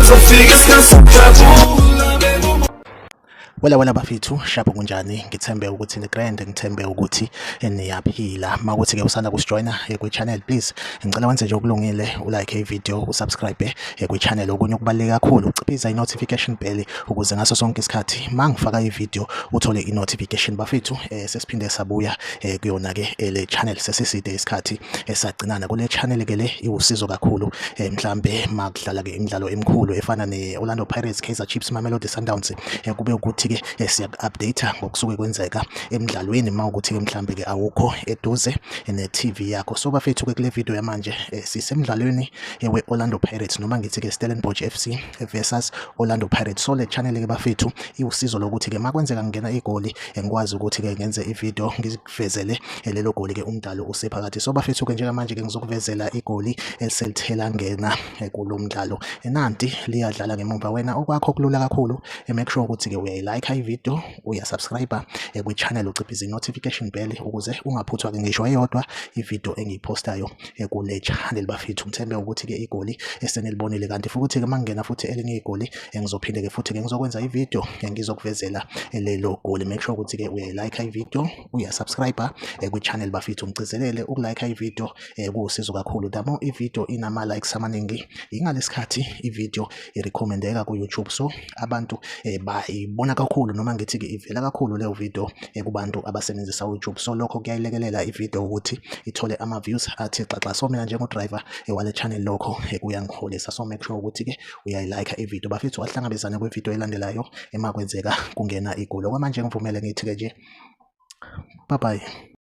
uzofika isikhathi sokujabula. Wala bafethu shapho kunjani ngithembe ukuthi ni grand ngithembe ukuthi niyaphila makuthi ke usanda kusijoina kwi channel please ngicela wenze nje okulungile ulike video usubscribe kwi channel okunye okubaleka kakhulu uciphiza i-notification bell ukuze ngaso sonke isikhathi mangifaka i-video uthole i-notification bafethu sesiphinde sabuya kuyona ke le channel sesiside isikhathi esagcinana kule channel ke le iwusizo kakhulu mhlambe makudlala ke imidlalo emikhulu efana ne-Orlando Pirates, Kaizer Chiefs, Mamelodi Sundowns kube ukuthi ke siya-update ngokusuke kwenzeka emidlalweni mawukuthi ke mhlambe ke awukho eduze ne-TV yakho. So bafethu ke kule video yamanje sisemidlalweni we-Orlando Pirates noma ngithi ke Stellenbosch FC versus Orlando Pirates. So le channel ke bafethu iwusizo lokuthi ke makwenzeka ngena igoli ngikwazi ukuthi ke ngenze i-video ngikuvezele lelo goli ke umdlalo usephakathi. So bafethu ke njengamanje ke ngizokuvezela igoli eliselithela ngena kulomdlalo nanti liyadlala ngemuva. Wena okwakho kulula kakhulu make sure ukuthi ke uyayilike i-video uyasubscribe kwi channel uciphiza i-notification bell ukuze ungaphuthwa ke ngisho eyodwa i-video engiyipostayo kule channel bafethu. Ngithembe ukuthi ke igoli esenilibonile kanti futhi ke mangena futhi elinye igoli ngizophinde ke futhi ke ngizokwenza i-video ngizokuvezela lelo goli. Make sure ukuthi ke uyayilike i-video uyasubscribe kwi channel bafethu. Ngicizelele ukulike i-video kuwusizo kakhulu. Damo i-video inama likes amaningi ingalesikhathi i-video irecommendeka ku YouTube, so abantu bayibona kakhulu noma ngithi ke ivela kakhulu leyo video kubantu abasebenzisa YouTube. So lokho kuyayilekelela i-video ukuthi ithole ama views athi xaxa. So mina njengo driver wale channel lokho kuyangiholisa. So make sure ukuthi ke uyayilike i-video bafethu wahlangabezana kwe video elandelayo emakwenzeka kungena igoli. Okwamanje ngivumele ngithi ke nje bye bye.